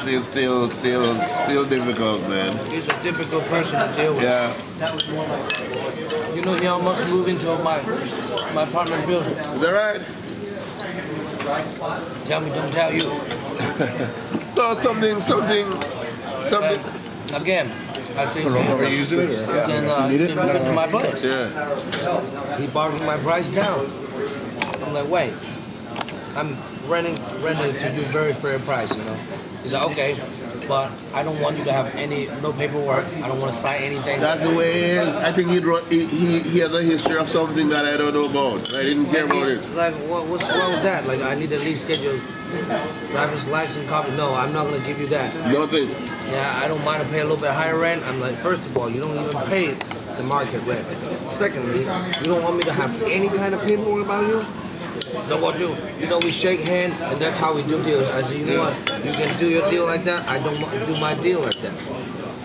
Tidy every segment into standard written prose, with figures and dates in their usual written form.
Still difficult, man. He's a difficult person to deal with. Yeah. You know, he almost moved into my apartment building. Is that right? Tell me, don't tell you. No, something. Again, I say, Are you using it? Or? then he can move into my place. Yeah. He bargained my price down. I'm like, wait, I'm renting it to you very fair price, you know. He's like, okay, but I don't want you to have no paperwork. I don't want to sign anything. That's the way he is. I think he has a history of something that I don't know about. I didn't care about it. Like, what's wrong with that? Like, I need to at least get your driver's license copy. No, I'm not gonna give you that. Nothing. Yeah, I don't mind to pay a little bit higher rent. I'm like, first of all, you don't even pay the market rent. Secondly, you don't want me to have any kind of paperwork about you? So what do? You know, we shake hands, and that's how we do deals. I said, you know what? You can do your deal like that. I don't want to do my deal like that.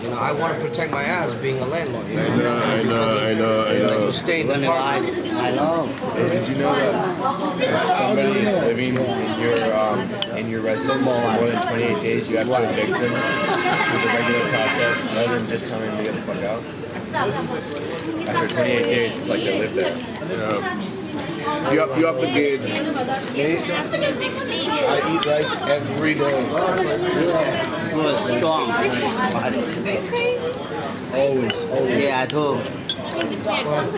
You know, I want to protect my ass being a landlord. You know? I know. You stay in the apartment. I know. Did you know that somebody is living in your residence for more than 28 days, you have to evict them through the regular process, rather than just telling them to get the fuck out? After 28 days, it's like they live there. Yeah. You have to gauge. I eat rice every day. Good, strong. Always. Yeah, I do.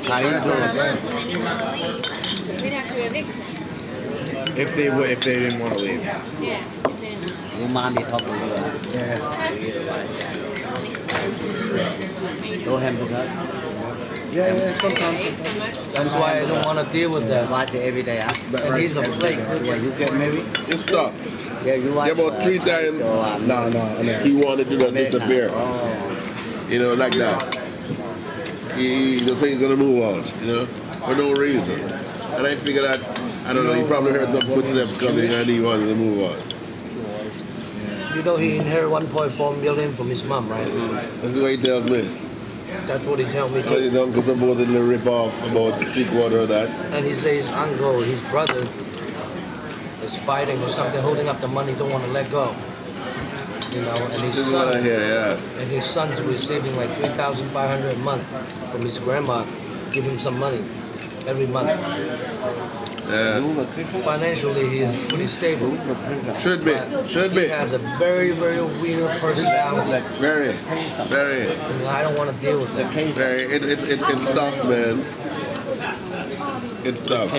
I do. If they didn't want to leave. You mommy talk to you. Do hamburger. Yeah, sometimes. That's why I don't want to deal with that. Watch it every day, huh? And he's a flake. Yeah, you get married? Just stop. Yeah, you watch About 3 times. No. He wanted to just disappear. Oh. You know, like that. He just said he's gonna move out, you know, for no reason. And I figured that, I don't know, he probably heard some footsteps coming and he wanted to move out. You know, he inherited 1.4 million from his mom, right? This is what he tells me. That's what he told me But too. his uncle supposedly rip off about 3/4 of that. And he says his uncle, his brother, is fighting or something, holding up the money, don't want to let go. You know, and his This is what I son, hear, yeah. and his son's receiving like 3,500 a month from his grandma, give him some money every month. Yeah. Financially, he is pretty stable. Should be. He has a very, very weird personality. Very. You know, I don't want to deal with that. Very. It's tough, man. It's tough.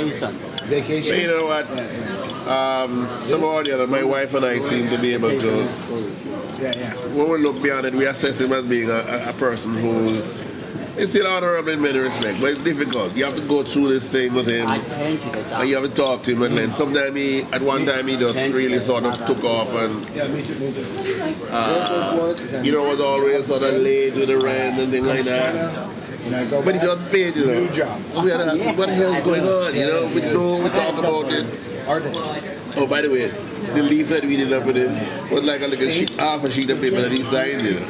Vacation. But you know what? Somehow or the other, my wife and I seem to be able to, when we look beyond it, we assess him as being a person who's, it's still honorable in many respects, but it's difficult. You have to go through this thing with him, and you have to talk to him, and then sometimes at one time he just really sort of took off and, you know, was always sort of late with the rent and things like that. But he just paid, you know. We had to ask, what the hell is going on, you know? We talk about it. Oh, by the way, the lease that we did up with him was like a half a sheet of paper that he signed, you know.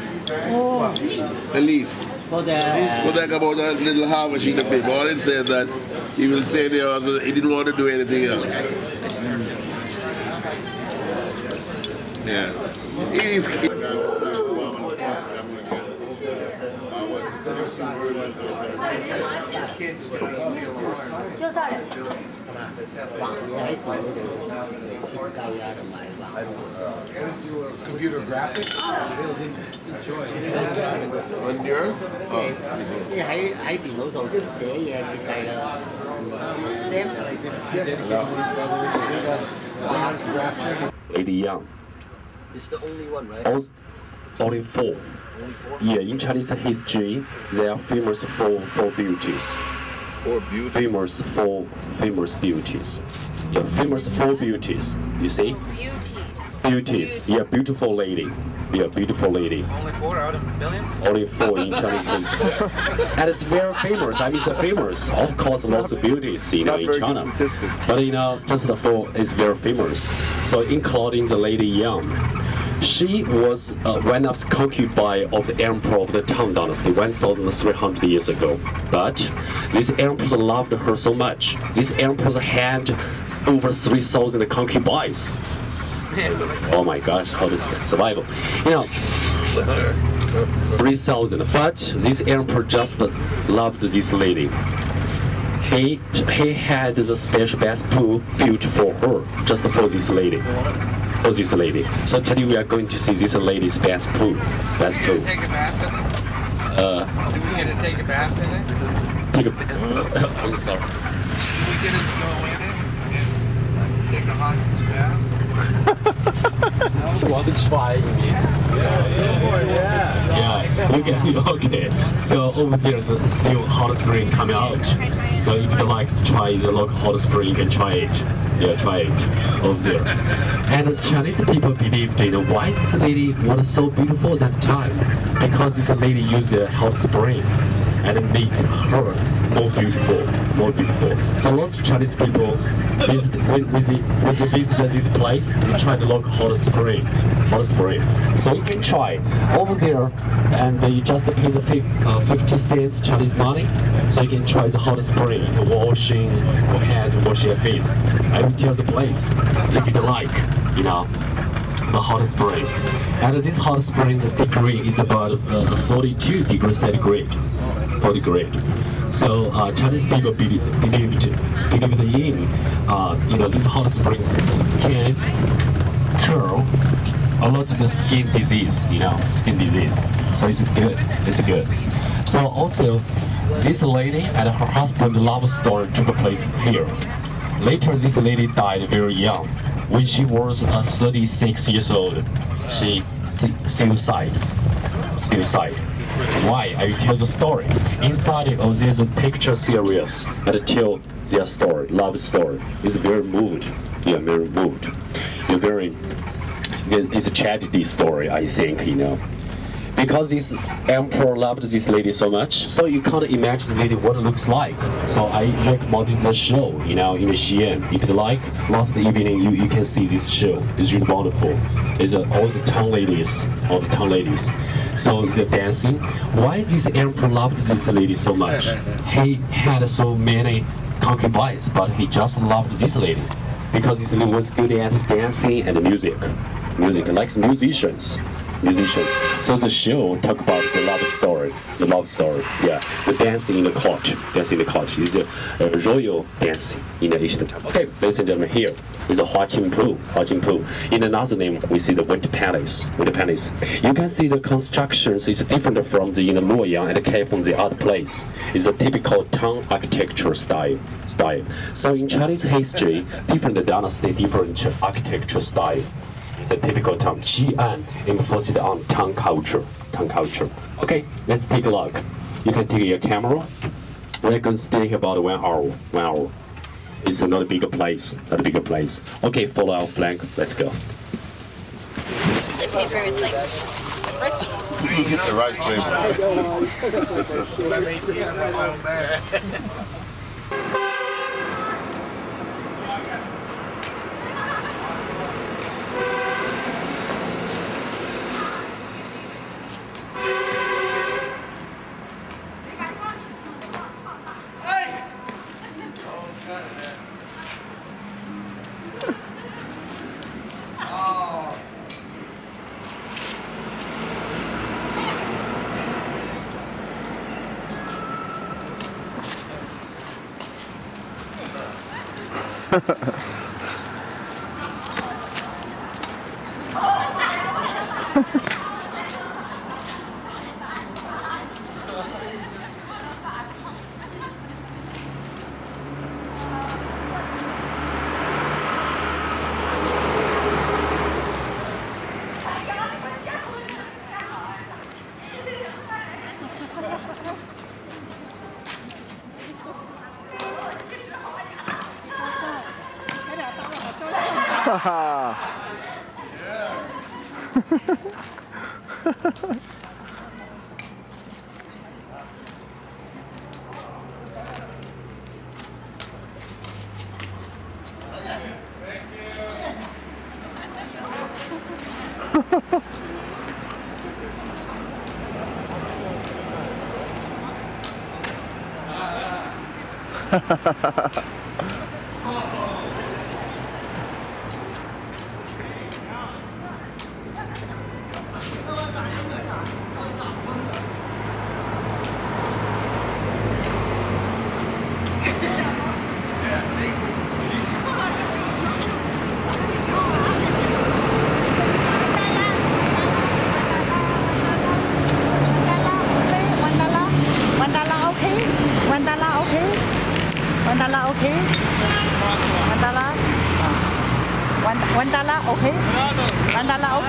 The lease. Was like about a little half a sheet of paper. All it said that he will stay there, so he didn't want to do anything else. Yeah. He's... Computer graphics? On yours? Oh. 喺電腦度寫嘢設計㗎啦。Same. Lady Young. It's the only one, right? Only four. Yeah, in Chinese history, they are famous for beauties. Famous beauties. Yeah, famous for beauties. You see? Beauties. Yeah, beautiful lady. Yeah, beautiful lady. Only 4 out of a million? Only 4 in Chinese history. And it's very famous. I mean, it's famous. Of course, lots of beauties, you know, in China. But you know, just the 4 is very famous. So, including the Lady Yang. She was one of the concubine of the emperor of the Tang Dynasty 1,300 years ago. But this emperor loved her so much. This emperor had over 3,000 concubines. Oh my gosh, how to survive? You know, 3,000. But this emperor just loved this lady. He had the special bath pool built for her, just for this lady. For this lady. So today we are going to see this lady's bath pool. Bath pool. Take a bath in it? Do we get to take a bath in it? I'm sorry. Do we get to go in it and take a hot bath? Just want to try. Yeah. Okay. So over there is still hot spring coming out. So if you like to try the local hot spring, you can try it. Yeah, try it over there. And Chinese people believed, why this lady was so beautiful at that time? Because this lady used a hot spring and it made her more beautiful. So lots of Chinese people visit this place, they try the local hot spring. So you can try over there, and you just pay the 50 cents Chinese money. So you can try the hot spring, washing your hands, washing your face. I will tell the place if you like, the hot spring. And this hot spring, the degree is about 42 degrees centigrade. 40 grade. So Chinese people believed in, this hot spring can cure a lot of the skin disease, So it's good. So also, this lady and her husband love story took place here. Later, this lady died very young. When she was 36 years old, she suicide. Why? I will tell the story. Inside of this picture series, and tell their story, love story. It's very moved. Yeah, very moved. It's a tragedy story, I think, Because this emperor loved this lady so much, so you can't imagine the lady what it looks like. So I recommended the show, in the Xi'an. If you like, last evening you can see this show. It's really wonderful. It's all the town ladies. So the dancing. Why this emperor loved this lady so much? He had so many concubines, but he just loved this lady because this lady was good at dancing and music, like musicians. So the show talk about the love story. Yeah, the dancing in the court. Is a royal dancing in the Asian time. Okay, ladies and gentlemen, here is a Huaqing Pool. In another name, we see the Winter Palace. You can see the constructions is different from the Luoyang and came from the other place. It's a typical Tang architecture style. So in Chinese history, different dynasty, different architecture style. It's a typical Tang. Xi'an emphasized on Tang culture. Okay, let's take a look. You can take your camera. We're going to stay here about 1 hour. It's not a bigger place. Okay, follow our flank. Let's go. The paper is like rich. You get the rice paper.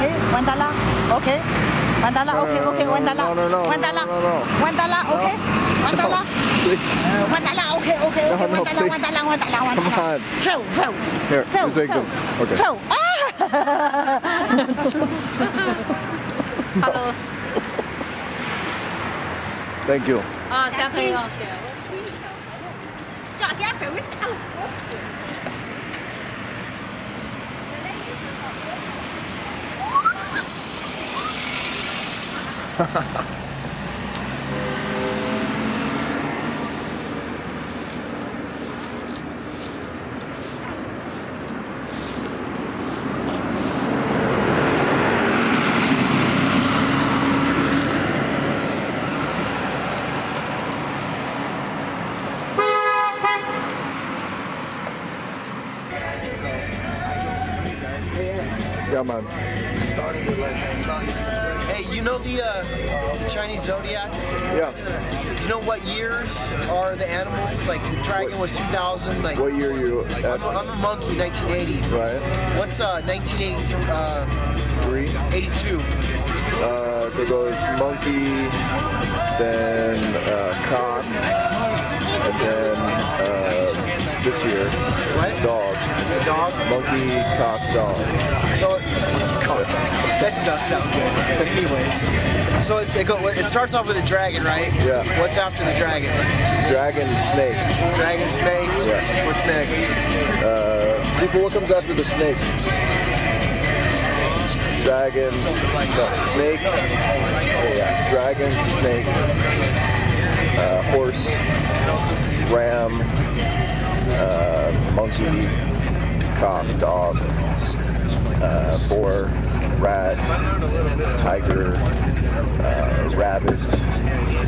okay, $1, okay. $1, okay, okay, $1. $1, $1, okay. $1. Please. $1, okay, okay, okay. No, $1, please. $1. Come on. Phil. Here, Phil, you take them. Okay. Phil. Hello. Thank you. 啊，小朋友。Yeah, man. Hey, you know the Chinese zodiac? Yeah. You know what years are the animals? Like the dragon was 2000. Like What year you at? I'm a monkey, 1980. Right. What's 1983? 82. So it goes monkey, then cock, and then this year, What? dog. It's a dog. Monkey, cock, dog. So that did not sound good. But anyways, so it starts off with a dragon, right? Yeah. What's after the dragon? Dragon, snake. Dragon, snake. Yeah. What's next? People, what comes after the snake? Dragon, no, snake. Yeah, dragon, snake, horse, ram, monkey, cock, dog, boar, rat, tiger, rabbit.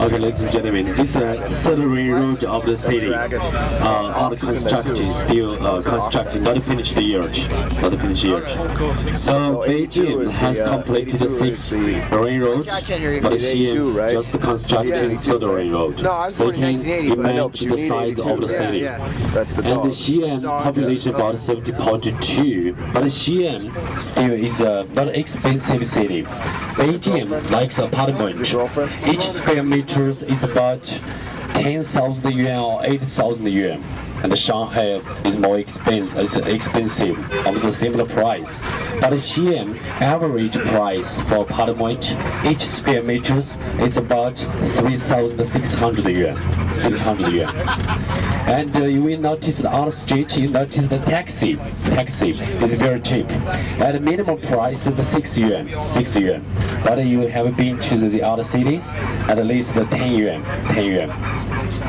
Okay, ladies and gentlemen, this third ring road of the city, all constructed, still constructed, not finished yet. So Beijing has completed the 6th ring road, but Xi'an just constructed third ring road. So you can imagine the size of the city. That's the And dog. Xi'an population about 70.2, but Xi'an still is a very expensive city. Beijing likes apartment. Each square meters is about 10,000 yuan or 8,000 yuan. And Shanghai is more expensive, of the similar price. But Xi'an average price for apartment, each square meters is about 3,600 yuan. 600 yuan. And you will notice the other street, you notice the taxi. Taxi is very cheap. At the minimum price is the 6 yuan. 6 yuan. But you have been to the other cities, at least the 10 yuan. 10 yuan.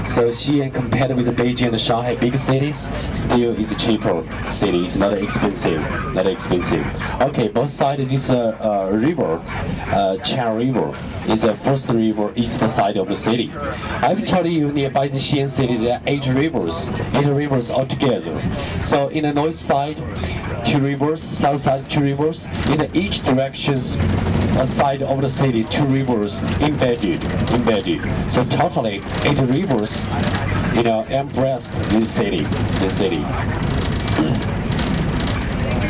So Xi'an compared with Beijing and Shanghai big cities, still is a cheaper city. It's not expensive. Not expensive. Okay, both sides this river, Chan River, is the first river east side of the city. I've told you nearby the Xi'an city there are 8 rivers altogether. So in the north side, 2 rivers, south side 2 rivers. In each directions side of the city, 2 rivers embedded. So totally 8 rivers, embraced this city.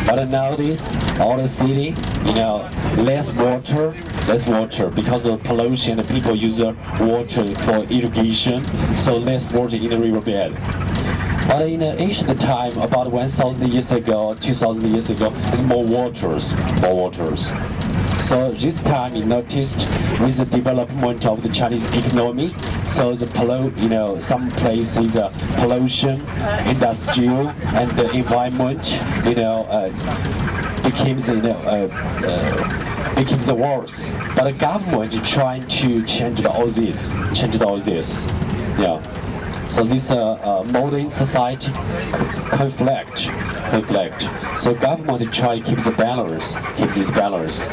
But nowadays, all the city, less water because of pollution. People use water for irrigation, so less water in the riverbed. But in ancient time, about 1,000 years ago, 2,000 years ago, is more waters. So this time you noticed with the development of the Chinese economy, so the some places pollution, industrial, and the environment, becomes worse. But the government is trying to change all this. Yeah. So this modern society conflict. So government try to keep this balance.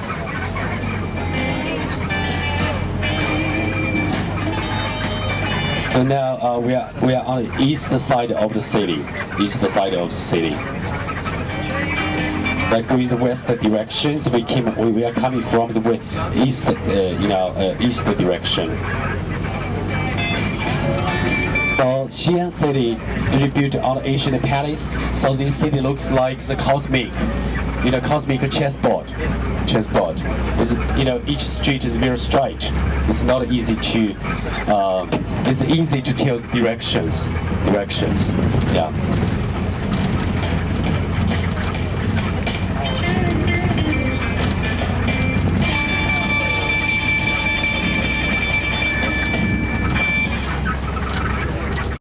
So now we are on the east side of the city. Like going the west directions, we are coming from the east, east direction. So Xi'an city rebuilt on the ancient palace. So this city looks like the cosmic chessboard. transport. It's, each street is very straight. It's not easy to. It's easy to tell the directions. Yeah.